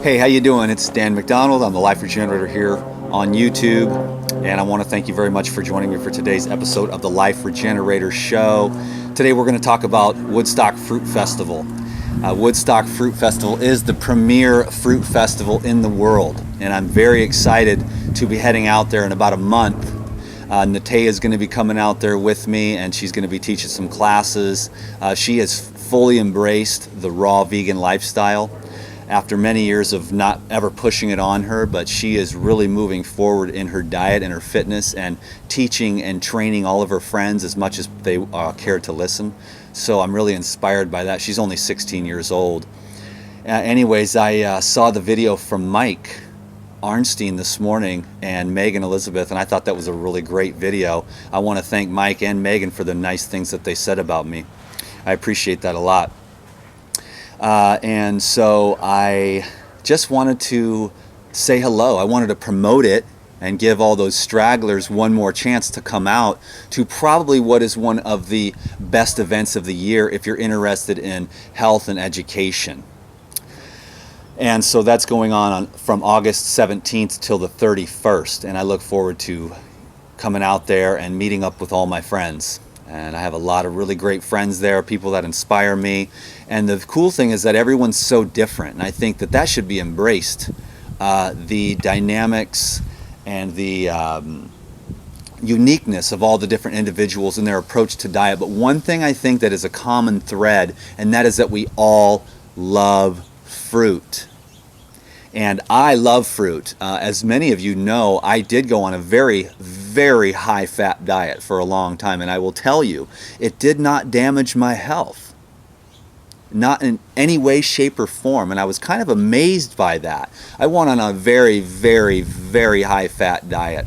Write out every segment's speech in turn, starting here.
Hey, how you doing? It's Dan McDonald. I'm the Life Regenerator here on YouTube, and I want to thank you very much for joining me for today's episode of the Life Regenerator Show. Today we're going to talk about Woodstock Fruit Festival. Woodstock Fruit Festival is the premier fruit festival in the world, and I'm very excited to be heading out there in about a month. Natea is going to be coming out there with me, and she's going to be teaching some classes. She has fully embraced the raw vegan lifestyle after many years of not ever pushing it on her, but she is really moving forward in her diet and her fitness and teaching and training all of her friends as much as they care to listen. So I'm really inspired by that. She's only 16 years old. Anyways, I saw the video from Mike Arnstein this morning and Megan Elizabeth, and I thought that was a really great video. I want to thank Mike and Megan for the nice things that they said about me. I appreciate that a lot. And so I just wanted to say hello. I wanted to promote it and give all those stragglers one more chance to come out to probably what is one of the best events of the year if you're interested in health and education. And so that's going on from August 17th till the 31st, and I look forward to coming out there and meeting up with all my friends. And I have a lot of really great friends there, people that inspire me. And the cool thing is that everyone's so different, and I think that that should be embraced. The dynamics and the uniqueness of all the different individuals and their approach to diet. But one thing I think that is a common thread, and that is that we all love fruit. And I love fruit. As many of you know, I did go on a very, very high-fat diet for a long time, and I will tell you, it did not damage my health. Not in any way, shape, or form, and I was kind of amazed by that. I went on a very, very, very high-fat diet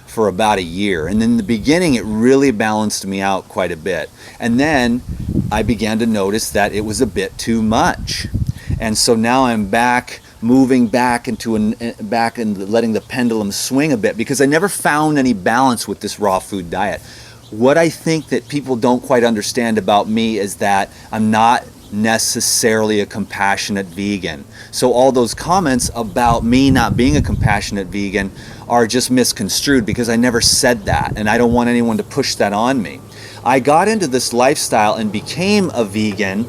for about a year, and in the beginning, it really balanced me out quite a bit. And then I began to notice that it was a bit too much. And so now I'm moving back into back and letting the pendulum swing a bit, because I never found any balance with this raw food diet. What I think that people don't quite understand about me is that I'm not necessarily a compassionate vegan. So all those comments about me not being a compassionate vegan are just misconstrued, because I never said that, and I don't want anyone to push that on me. I got into this lifestyle and became a vegan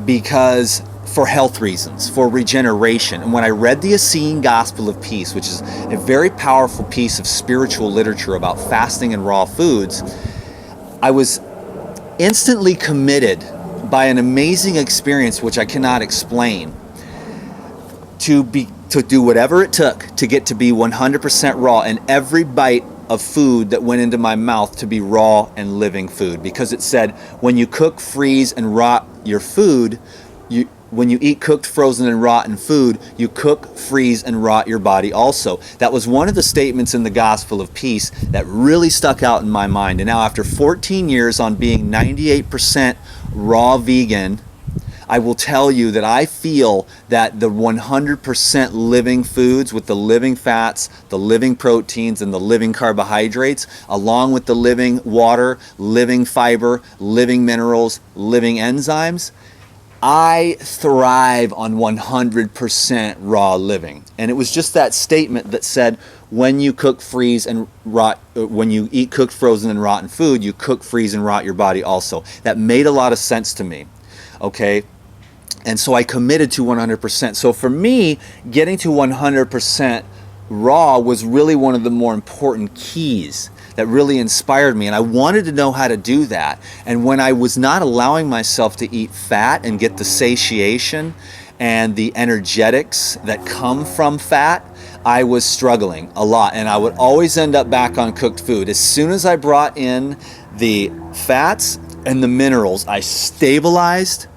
because for health reasons, for regeneration. And when I read the Essene Gospel of Peace, which is a very powerful piece of spiritual literature about fasting and raw foods, I was instantly committed by an amazing experience which I cannot explain to do whatever it took to get to be 100% raw, and every bite of food that went into my mouth to be raw and living food, because it said when you cook, freeze, and rot your food, when you eat cooked, frozen, and rotten food, you cook, freeze, and rot your body also. That was one of the statements in the Gospel of Peace that really stuck out in my mind. And now after 14 years on being 98% raw vegan, I will tell you that I feel that the 100% living foods with the living fats, the living proteins, and the living carbohydrates, along with the living water, living fiber, living minerals, living enzymes, I thrive on 100% raw living. And it was just that statement that said, when you cook, freeze, and rot, when you eat cooked, frozen, and rotten food, you cook, freeze, and rot your body also. That made a lot of sense to me, okay? And so I committed to 100%. So for me, getting to 100% raw was really one of the more important keys that really inspired me, and I wanted to know how to do that. And when I was not allowing myself to eat fat and get the satiation and the energetics that come from fat, I was struggling a lot, and I would always end up back on cooked food. As soon as I brought in the fats and the minerals, I stabilized,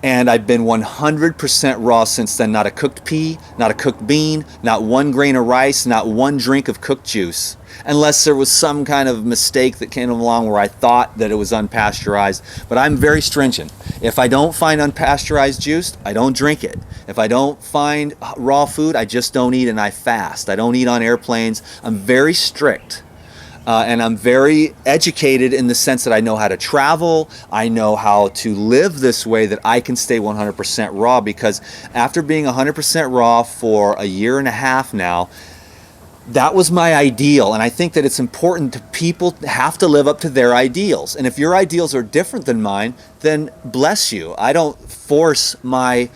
and I've been 100% raw since then. Not a cooked pea, not a cooked bean, not one grain of rice, not one drink of cooked juice. Unless there was some kind of mistake that came along where I thought that it was unpasteurized. But I'm very stringent. If I don't find unpasteurized juice, I don't drink it. If I don't find raw food, I just don't eat, and I fast. I don't eat on airplanes. I'm very strict And I'm very educated in the sense that I know how to travel. I know how to live this way that I can stay 100% raw, because after being 100% raw for a year and a half now, that was my ideal. And I think that it's important to people have to live up to their ideals. And if your ideals are different than mine, then bless you. I don't force my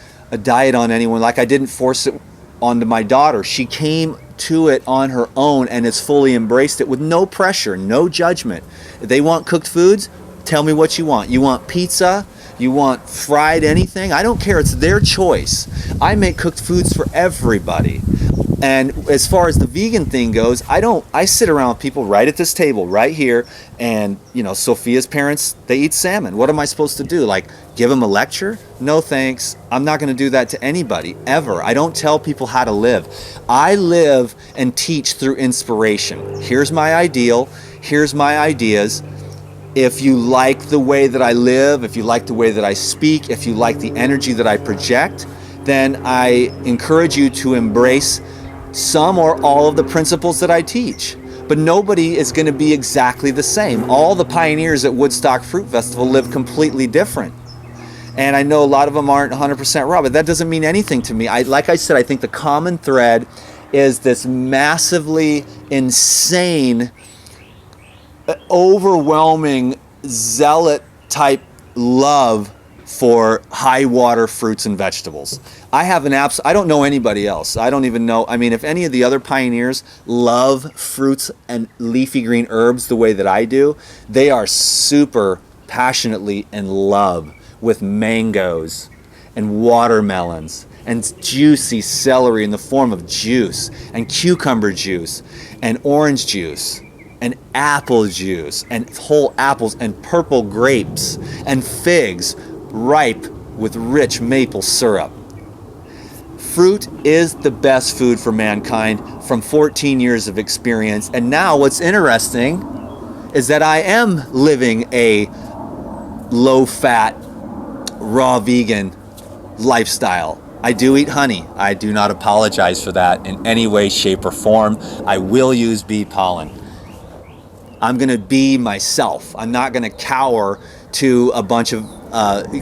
diet on anyone, like I didn't force it onto my daughter. She came to it on her own and has fully embraced it with no pressure, no judgment. If they want cooked foods, tell me what you want. You want pizza? You want fried anything? I don't care. It's their choice. I make cooked foods for everybody. And as far as the vegan thing goes, I sit around with people right at this table right here, and Sophia's parents, they eat salmon. What am I supposed to do? Like, give them a lecture? No thanks. I'm not going to do that to anybody ever. I don't tell people how to live. I live and teach through inspiration. Here's my ideal. Here's my ideas. If you like the way that I live, if you like the way that I speak, if you like the energy that I project, then I encourage you to embrace some or all of the principles that I teach. But nobody is going to be exactly the same. All the pioneers at Woodstock Fruit Festival live completely different. And I know a lot of them aren't 100% raw, but that doesn't mean anything to me. Like I said, I think the common thread is this massively insane, overwhelming, zealot type love for high water fruits and vegetables. I don't know anybody else. I don't even know. I mean, if any of the other pioneers love fruits and leafy green herbs the way that I do, they are super passionately in love with mangoes and watermelons and juicy celery in the form of juice, and cucumber juice and orange juice and apple juice and whole apples and purple grapes and figs ripe with rich maple syrup. Fruit is the best food for mankind from 14 years of experience. And now what's interesting is that I am living a low-fat, raw vegan lifestyle. I do eat honey. I do not apologize for that in any way, shape, or form. I will use bee pollen. I'm going to be myself. I'm not going to cower to a bunch of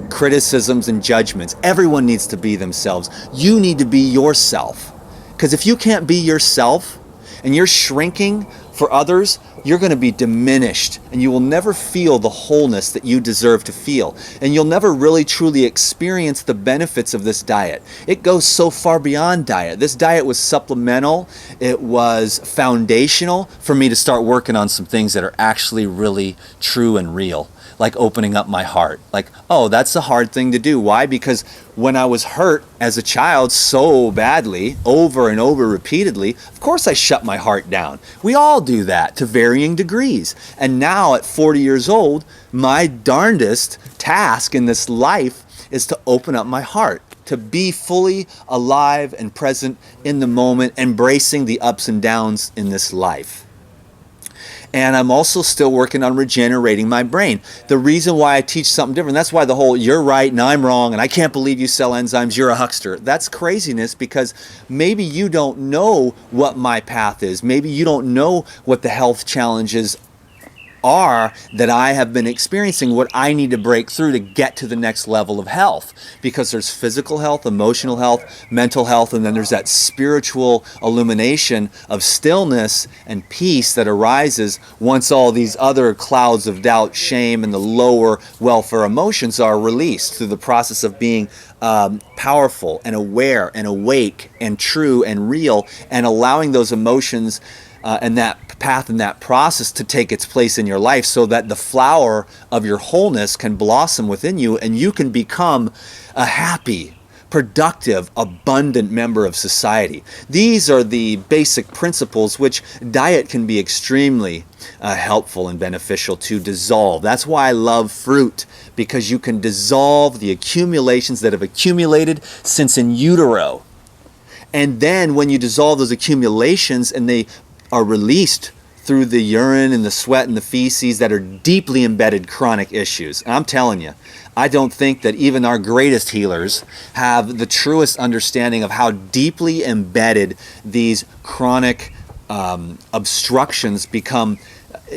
criticisms and judgments. Everyone needs to be themselves. You need to be yourself. Because if you can't be yourself and you're shrinking for others, you're going to be diminished, and you will never feel the wholeness that you deserve to feel. And you'll never really truly experience the benefits of this diet. It goes so far beyond diet. This diet was supplemental. It was foundational for me to start working on some things that are actually really true and real. Like opening up my heart. Like, oh, that's a hard thing to do. Why? Because when I was hurt as a child so badly, over and over repeatedly, of course I shut my heart down. We all do that to varying degrees. And now at 40 years old, my darndest task in this life is to open up my heart, to be fully alive and present in the moment, embracing the ups and downs in this life. And I'm also still working on regenerating my brain. The reason why I teach something different, that's why the whole you're right and I'm wrong and I can't believe you sell enzymes, you're a huckster. That's craziness, because maybe you don't know what my path is. Maybe you don't know what the health challenges are that I have been experiencing, what I need to break through to get to the next level of health. Because there's physical health, emotional health, mental health, and then there's that spiritual illumination of stillness and peace that arises once all these other clouds of doubt, shame, and the lower welfare emotions are released through the process of being powerful and aware and awake and true and real, and allowing those emotions and that path and that process to take its place in your life, so that the flower of your wholeness can blossom within you and you can become a happy, productive, abundant member of society. These are the basic principles which diet can be extremely helpful and beneficial to dissolve. That's why I love fruit, because you can dissolve the accumulations that have accumulated since in utero. And then when you dissolve those accumulations and they are released through the urine and the sweat and the feces that are deeply embedded chronic issues. And I'm telling you, I don't think that even our greatest healers have the truest understanding of how deeply embedded these chronic obstructions become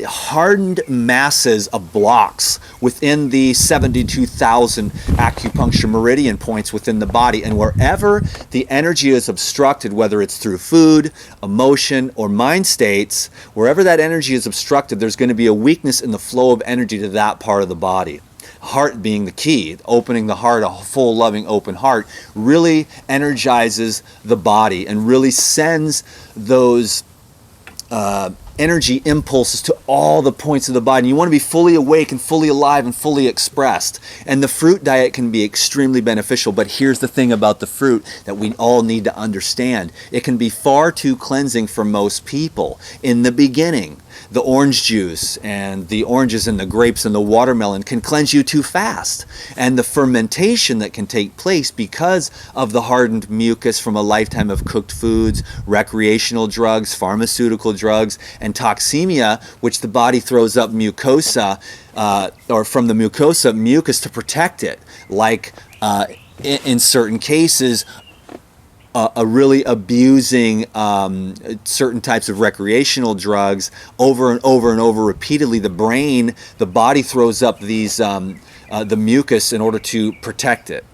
hardened masses of blocks within the 72,000 acupuncture meridian points within the body. And wherever the energy is obstructed, whether it's through food, emotion, or mind states, wherever that energy is obstructed, there's going to be a weakness in the flow of energy to that part of the body. Heart being the key. Opening the heart, a full, loving, open heart, really energizes the body and really sends those energy impulses to all the points of the body. And you want to be fully awake and fully alive and fully expressed. And the fruit diet can be extremely beneficial. But here's the thing about the fruit that we all need to understand. It can be far too cleansing for most people in the beginning. The orange juice and the oranges and the grapes and the watermelon can cleanse you too fast. And the fermentation that can take place because of the hardened mucus from a lifetime of cooked foods, recreational drugs, pharmaceutical drugs, and toxemia, which the body throws up mucosa, or from the mucosa, mucus to protect it, like in certain cases, really abusing certain types of recreational drugs over and over and over repeatedly. The brain, the body throws up these the mucus in order to protect it.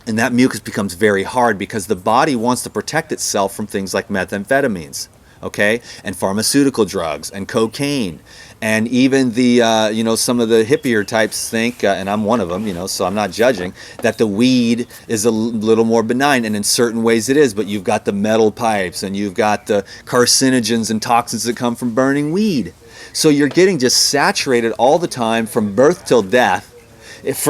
And that mucus becomes very hard because the body wants to protect itself from things like methamphetamines, okay, and pharmaceutical drugs and cocaine. And even the, some of the hippier types think, and I'm one of them, so I'm not judging, that the weed is a little more benign. And in certain ways it is, but you've got the metal pipes and you've got the carcinogens and toxins that come from burning weed. So you're getting just saturated all the time from birth till death.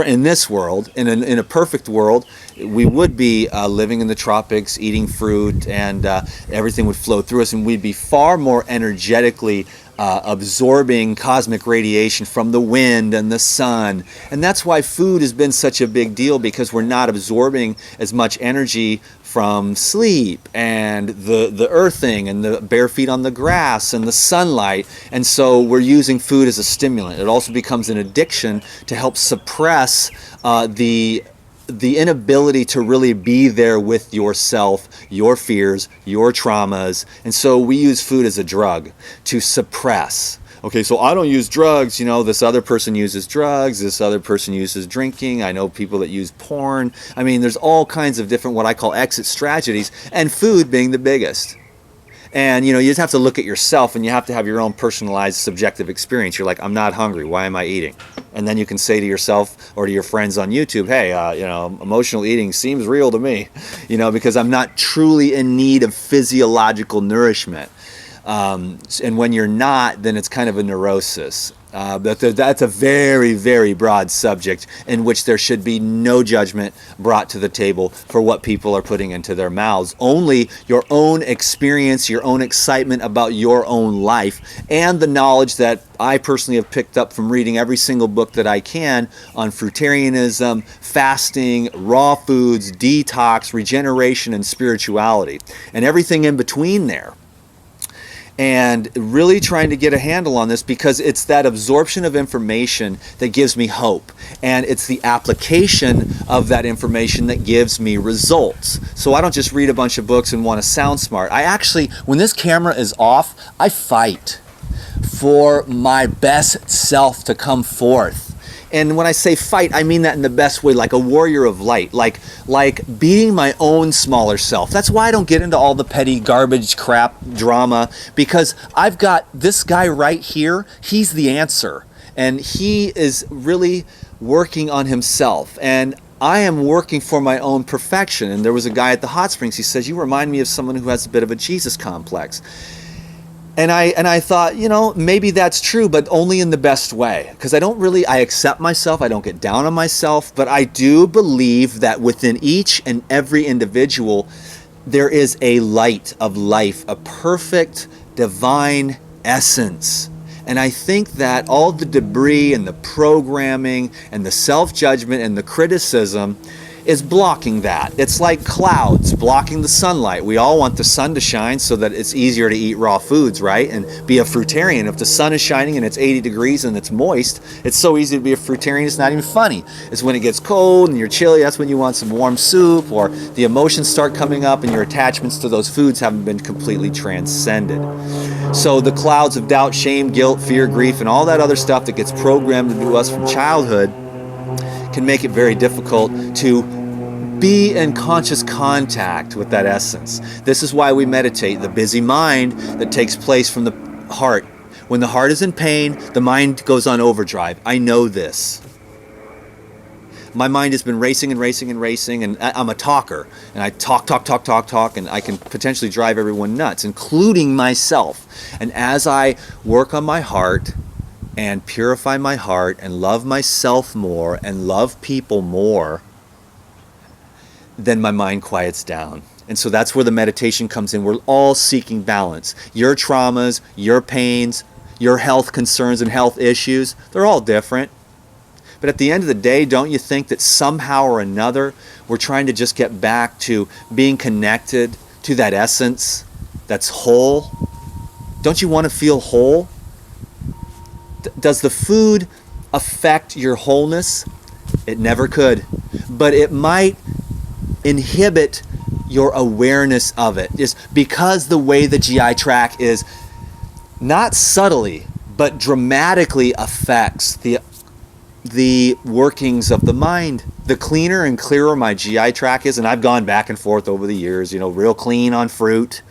In this world, in a perfect world, we would be living in the tropics, eating fruit, and everything would flow through us, and we'd be far more energetically absorbing cosmic radiation from the wind and the sun. And that's why food has been such a big deal, because we're not absorbing as much energy from sleep and the earthing and the bare feet on the grass and the sunlight. And so we're using food as a stimulant. It also becomes an addiction to help suppress the inability to really be there with yourself, your fears, your traumas. And so we use food as a drug to suppress. Okay, so I don't use drugs, this other person uses drugs, this other person uses drinking, I know people that use porn. I mean, there's all kinds of different, what I call exit strategies, and food being the biggest. And you just have to look at yourself, and you have to have your own personalized subjective experience. You're like, I'm not hungry, why am I eating? And then you can say to yourself or to your friends on YouTube, hey, emotional eating seems real to me, because I'm not truly in need of physiological nourishment. And when you're not, then it's kind of a neurosis. But that's a very, very broad subject in which there should be no judgment brought to the table for what people are putting into their mouths. Only your own experience, your own excitement about your own life, and the knowledge that I personally have picked up from reading every single book that I can on fruitarianism, fasting, raw foods, detox, regeneration, and spirituality, and everything in between there. And really trying to get a handle on this, because it's that absorption of information that gives me hope. And it's the application of that information that gives me results. So I don't just read a bunch of books and want to sound smart. I actually, when this camera is off, I fight for my best self to come forth. And when I say fight, I mean that in the best way, like a warrior of light, like beating my own smaller self. That's why I don't get into all the petty garbage crap drama, because I've got this guy right here. He's the answer, and he is really working on himself, and I am working for my own perfection. And there was a guy at the hot springs, he says, you remind me of someone who has a bit of a Jesus complex. And I thought, maybe that's true, but only in the best way. Because I accept myself, I don't get down on myself, but I do believe that within each and every individual, there is a light of life, a perfect divine essence. And I think that all the debris and the programming and the self-judgment and the criticism is blocking that. It's like clouds blocking the sunlight. We all want the sun to shine so that it's easier to eat raw foods, right? And be a fruitarian. If the sun is shining and it's 80 degrees and it's moist, it's so easy to be a fruitarian, it's not even funny. It's when it gets cold and you're chilly, that's when you want some warm soup, or the emotions start coming up and your attachments to those foods haven't been completely transcended. So the clouds of doubt, shame, guilt, fear, grief, and all that other stuff that gets programmed into us from childhood can make it very difficult to be in conscious contact with that essence. This is why we meditate. The busy mind that takes place from the heart. When the heart is in pain, the mind goes on overdrive. I know this. My mind has been racing and racing and racing, and I'm a talker, and I talk, and I can potentially drive everyone nuts, including myself. And as I work on my heart and purify my heart and love myself more and love people more, then my mind quiets down. And so that's where the meditation comes in. We're all seeking balance. Your traumas, your pains, your health concerns and health issues, they're all different. But at the end of the day, don't you think that somehow or another we're trying to just get back to being connected to that essence that's whole? Don't you want to feel whole? Does the food affect your wholeness? It never could. But it might inhibit your awareness of it, is because the way the GI tract is not subtly but dramatically affects the workings of the mind. The cleaner and clearer my GI tract is, and I've gone back and forth over the years, real clean on fruit,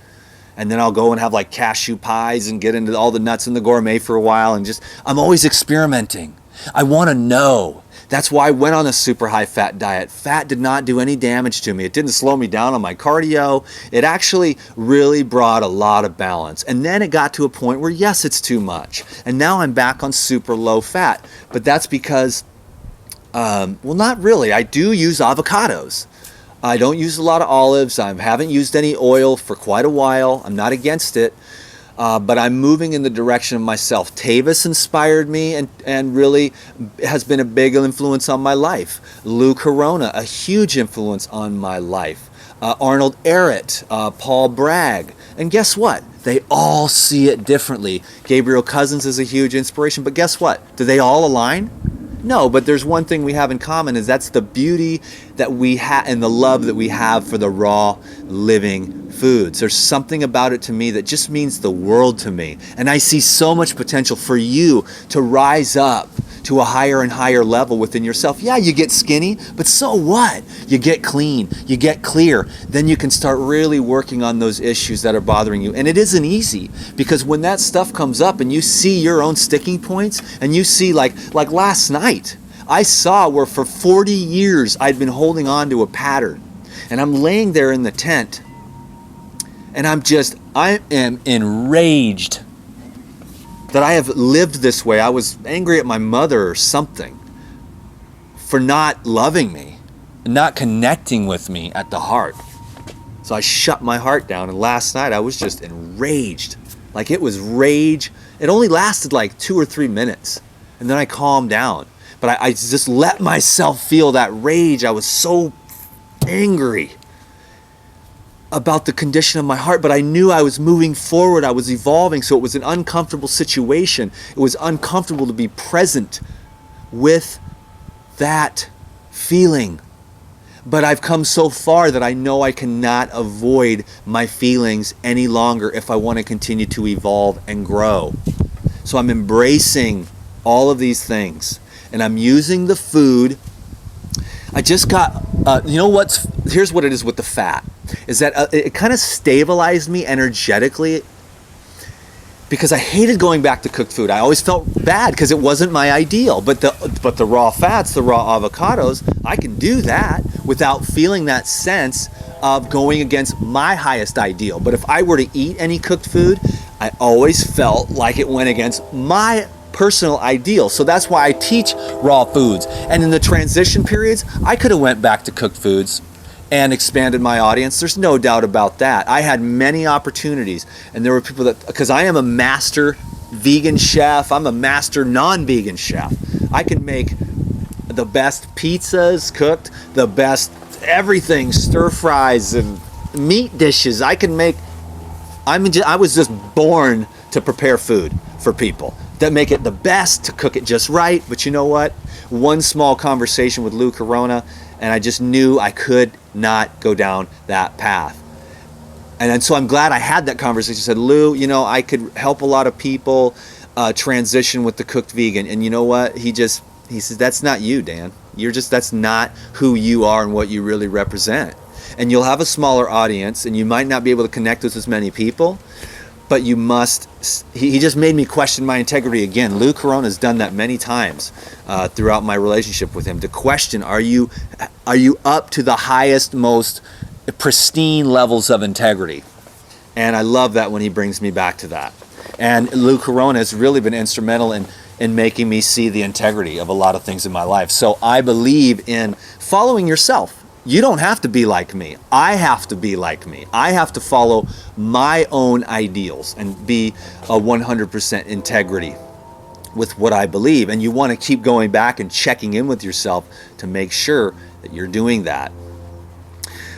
and then I'll go and have like cashew pies and get into all the nuts and the gourmet for a while, and I'm always experimenting. I want to know. That's why I went on a super high fat diet. Fat did not do any damage to me. It didn't slow me down on my cardio. It actually really brought a lot of balance. And then it got to a point where, yes, it's too much. And now I'm back on super low fat. But that's because, well, not really. I do use avocados. I don't use a lot of olives. I haven't used any oil for quite a while. I'm not against it. But I'm moving in the direction of myself. Tavis inspired me and really has been a big influence on my life. Lou Corona, a huge influence on my life. Arnold Ehret, Paul Bragg. And guess what? They all see it differently. Gabriel Cousens is a huge inspiration, but guess what? Do they all align? No, but there's one thing we have in common, is that's the beauty that we have and the love that we have for the raw, living foods. There's something about it to me that just means the world to me. And I see so much potential for you to rise up to a higher and higher level within yourself. Yeah, you get skinny, but so what? You get clean, you get clear. Then you can start really working on those issues that are bothering you. And it isn't easy, because when that stuff comes up and you see your own sticking points, and you see like last night, I saw where for 40 years I'd been holding on to a pattern. And I'm laying there in the tent, and I am enraged that I have lived this way. I was angry at my mother or something for not loving me, and not connecting with me at the heart. So I shut my heart down, and last night I was just enraged. Like, it was rage. It only lasted like 2 or 3 minutes, and then I calmed down. But I just let myself feel that rage. I was so angry about the condition of my heart, but I knew I was moving forward, I was evolving, so it was an uncomfortable situation. It was uncomfortable to be present with that feeling. But I've come so far that I know I cannot avoid my feelings any longer if I want to continue to evolve and grow. So I'm embracing all of these things, and I'm using the food. I just got, here's what it is with the fat, is that it kind of stabilized me energetically, because I hated going back to cooked food. I always felt bad because it wasn't my ideal. But the raw fats, the raw avocados, I can do that without feeling that sense of going against my highest ideal. But if I were to eat any cooked food, I always felt like it went against my personal ideal. So that's why I teach raw foods. And in the transition periods, I could have went back to cooked foods and expanded my audience. There's no doubt about that. I had many opportunities, and there were people that, because I am a master vegan chef, I'm a master non-vegan chef. I can make the best pizzas cooked, the best everything, stir fries and meat dishes. I was just born to prepare food for people, that make it the best, to cook it just right. But you know what? One small conversation with Lou Corona, and I just knew I could not go down that path. And so I'm glad I had that conversation. I said, Lou, I could help a lot of people transition with the cooked vegan. And you know what? He says, that's not you, Dan. That's not who you are and what you really represent. And you'll have a smaller audience, and you might not be able to connect with as many people, but you must. He just made me question my integrity again. Lou Corona has done that many times throughout my relationship with him, to question, are you up to the highest, most pristine levels of integrity? And I love that when he brings me back to that. And Lou Corona has really been instrumental in making me see the integrity of a lot of things in my life. So I believe in following yourself. You don't have to be like me. I have to be like me. I have to follow my own ideals and be a 100% integrity with what I believe. And you want to keep going back and checking in with yourself to make sure that you're doing that.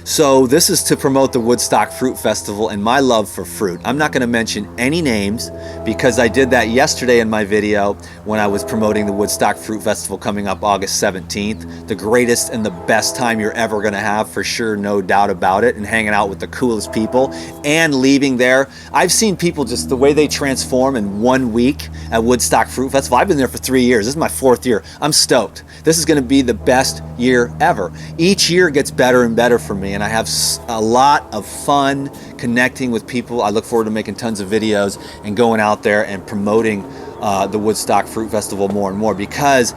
So this is to promote the Woodstock Fruit Festival and my love for fruit. I'm not going to mention any names because I did that yesterday in my video when I was promoting the Woodstock Fruit Festival coming up August 17th. The greatest and the best time you're ever going to have, for sure, no doubt about it, and hanging out with the coolest people and leaving there. I've seen people, just the way they transform in 1 week at Woodstock Fruit Festival. I've been there for 3 years. This is my 4th year. I'm stoked. This is going to be the best year ever. Each year gets better and better for me, and I have a lot of fun connecting with people. I look forward to making tons of videos and going out there and promoting the Woodstock Fruit Festival more and more, because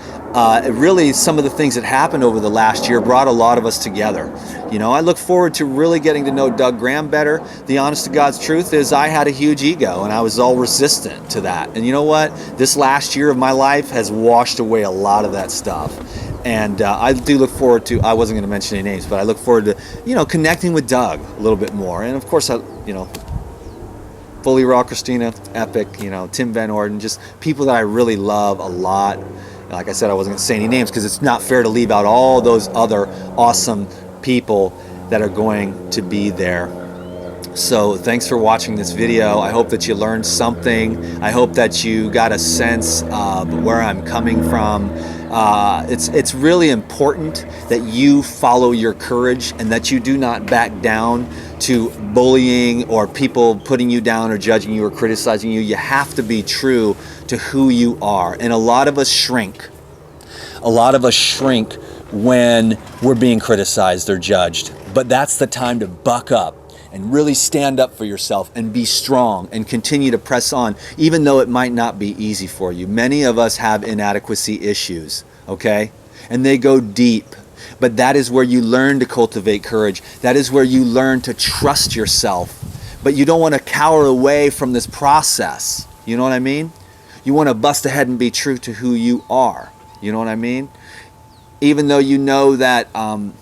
really some of the things that happened over the last year brought a lot of us together. I look forward to really getting to know Doug Graham better. The honest to God's truth is I had a huge ego, and I was all resistant to that. And you know what? This last year of my life has washed away a lot of that stuff. And I do look forward to, I wasn't going to mention any names, but I look forward to, connecting with Doug a little bit more. And of course, Fully Raw Christina, Epic, Tim Van Orden, just people that I really love a lot. Like I said, I wasn't going to say any names because it's not fair to leave out all those other awesome people that are going to be there. So thanks for watching this video. I hope that you learned something. I hope that you got a sense of where I'm coming from. It's really important that you follow your courage and that you do not back down to bullying or people putting you down or judging you or criticizing you. You have to be true to who you are. And a lot of us shrink. A lot of us shrink when we're being criticized or judged. But that's the time to buck up and really stand up for yourself and be strong and continue to press on, even though it might not be easy for you. Many of us have inadequacy issues, okay? And they go deep. But that is where you learn to cultivate courage. That is where you learn to trust yourself. But you don't want to cower away from this process. You know what I mean? You want to bust ahead and be true to who you are. You know what I mean? Even though you know that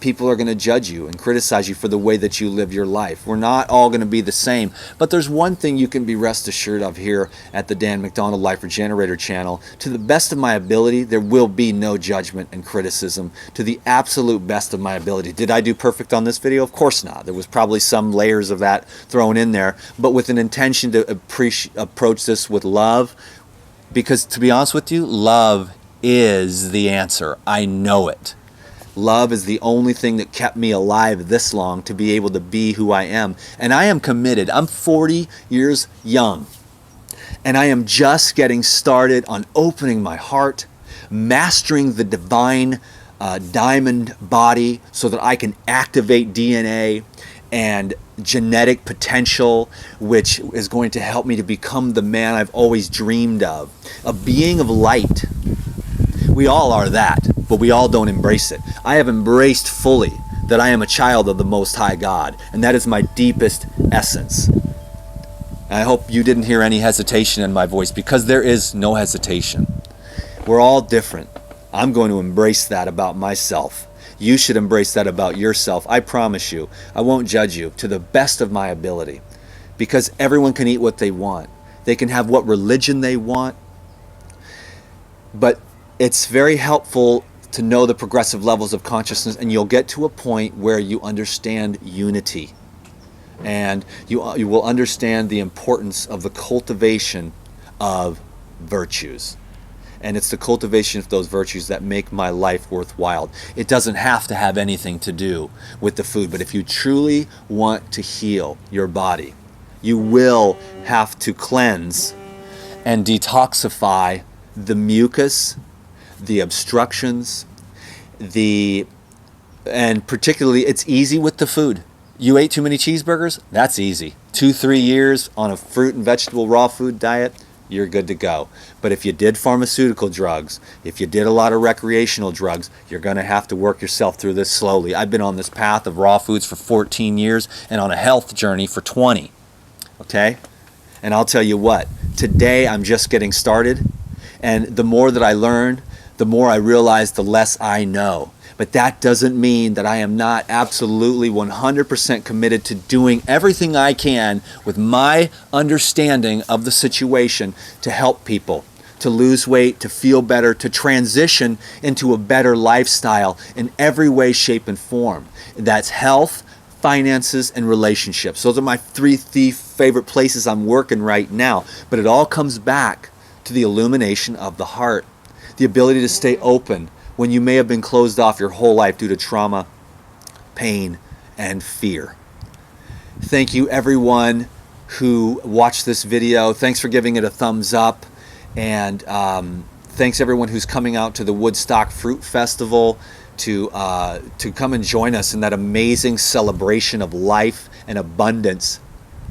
people are going to judge you and criticize you for the way that you live your life. We're not all going to be the same. But there's one thing you can be rest assured of here at the Dan McDonald Life Regenerator channel. To the best of my ability, there will be no judgment and criticism. To the absolute best of my ability. Did I do perfect on this video? Of course not. There was probably some layers of that thrown in there. But with an intention to approach this with love. Because to be honest with you, love is the answer. I know it. Love is the only thing that kept me alive this long to be able to be who I am. And I am committed. I'm 40 years young. And I am just getting started on opening my heart, mastering the divine diamond body so that I can activate DNA and genetic potential, which is going to help me to become the man I've always dreamed of. A being of light. We all are that, but we all don't embrace it. I have embraced fully that I am a child of the Most High God, and that is my deepest essence. And I hope you didn't hear any hesitation in my voice, because there is no hesitation. We're all different. I'm going to embrace that about myself. You should embrace that about yourself. I promise you, I won't judge you to the best of my ability, because everyone can eat what they want. They can have what religion they want, but it's very helpful to know the progressive levels of consciousness, and you'll get to a point where you understand unity. And you will understand the importance of the cultivation of virtues. And it's the cultivation of those virtues that make my life worthwhile. It doesn't have to have anything to do with the food, but if you truly want to heal your body, you will have to cleanse and detoxify the mucus, the obstructions, and particularly it's easy with the food. You ate too many cheeseburgers? That's easy. 2-3 years on a fruit and vegetable raw food diet, you're good to go. But if you did pharmaceutical drugs, if you did a lot of recreational drugs, you're going to have to work yourself through this slowly. I've been on this path of raw foods for 14 years and on a health journey for 20. Okay? And I'll tell you what, today I'm just getting started, and the more that I learn, the more I realize the less I know. But that doesn't mean that I am not absolutely 100% committed to doing everything I can with my understanding of the situation to help people, to lose weight, to feel better, to transition into a better lifestyle in every way, shape, and form. That's health, finances, and relationships. Those are my three favorite places I'm working right now. But it all comes back to the illumination of the heart, the ability to stay open when you may have been closed off your whole life due to trauma, pain, and fear. Thank you everyone who watched this video. Thanks for giving it a thumbs up. And thanks everyone who's coming out to the Woodstock Fruit Festival to come and join us in that amazing celebration of life and abundance.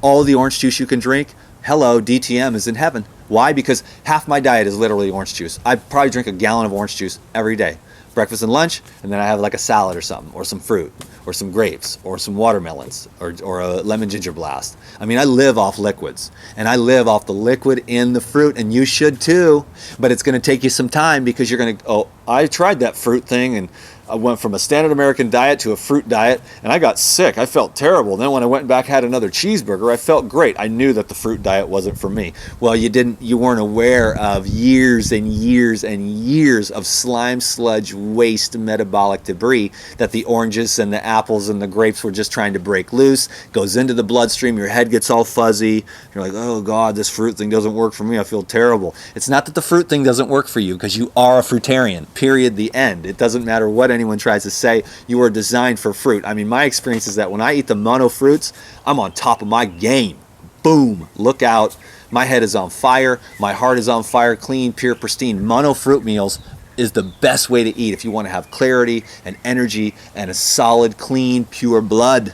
All the orange juice you can drink, hello, DTM is in heaven. Why? Because half my diet is literally orange juice. I probably drink a gallon of orange juice every day. Breakfast and lunch, and then I have like a salad or something, or some fruit, or some grapes, or some watermelons, or a lemon ginger blast. I mean, I live off liquids, and I live off the liquid in the fruit, and you should too, but it's going to take you some time because you're going to, oh, I tried that fruit thing, and I went from a standard American diet to a fruit diet, and I got sick. I felt terrible. Then when I went back, had another cheeseburger, I felt great. I knew that the fruit diet wasn't for me. Well, you weren't aware of years and years and years of slime, sludge, waste, metabolic debris that the oranges and the apples and the grapes were just trying to break loose. Goes into the bloodstream, your head gets all fuzzy. You're like, oh God, this fruit thing doesn't work for me. I feel terrible. It's not that the fruit thing doesn't work for you, because you are a fruitarian, period, the end. It doesn't matter what anyone tries to say. You are designed for fruit. I mean, my experience is that when I eat the mono fruits, I'm on top of my game. Boom, look out. My head is on fire. My heart is on fire. Clean, pure, pristine. Mono fruit meals is the best way to eat if you want to have clarity and energy and a solid, clean, pure blood.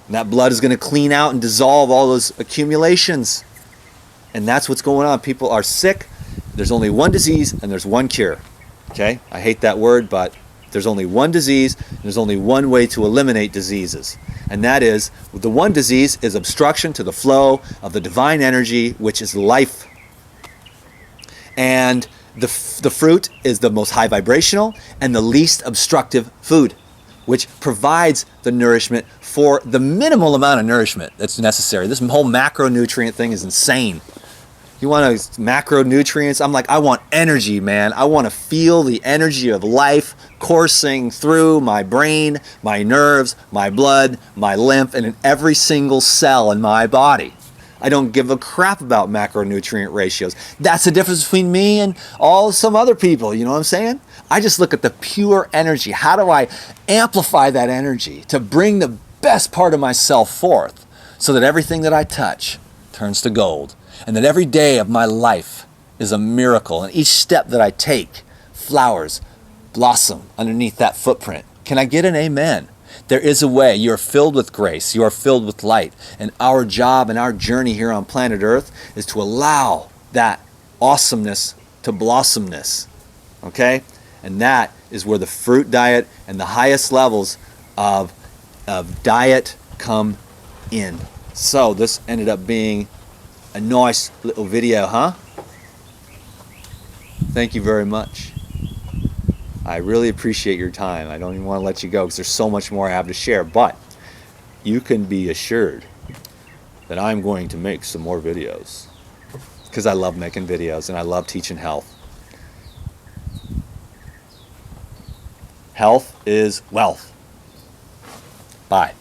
And that blood is going to clean out and dissolve all those accumulations. And that's what's going on. People are sick. There's only one disease and there's one cure. Okay? I hate that word, but there's only one disease. There's only one way to eliminate diseases. And that is, the one disease is obstruction to the flow of the divine energy, which is life. And the fruit is the most high vibrational and the least obstructive food, which provides the nourishment for the minimal amount of nourishment that's necessary. This whole macronutrient thing is insane. You want macronutrients? I'm like, I want energy, man. I want to feel the energy of life coursing through my brain, my nerves, my blood, my lymph, and in every single cell in my body. I don't give a crap about macronutrient ratios. That's the difference between me and some other people, you know what I'm saying? I just look at the pure energy. How do I amplify that energy to bring the best part of myself forth so that everything that I touch turns to gold, and that every day of my life is a miracle, and each step that I take, flowers blossom underneath that footprint. Can I get an amen? There is a way. You are filled with grace. You are filled with light. And our job and our journey here on planet Earth is to allow that awesomeness to blossomness. Okay? And that is where the fruit diet and the highest levels of diet come in. So this ended up being a nice little video, huh? Thank you very much. I really appreciate your time. I don't even want to let you go because there's so much more I have to share, but you can be assured that I'm going to make some more videos because I love making videos and I love teaching health. Health is wealth. Bye.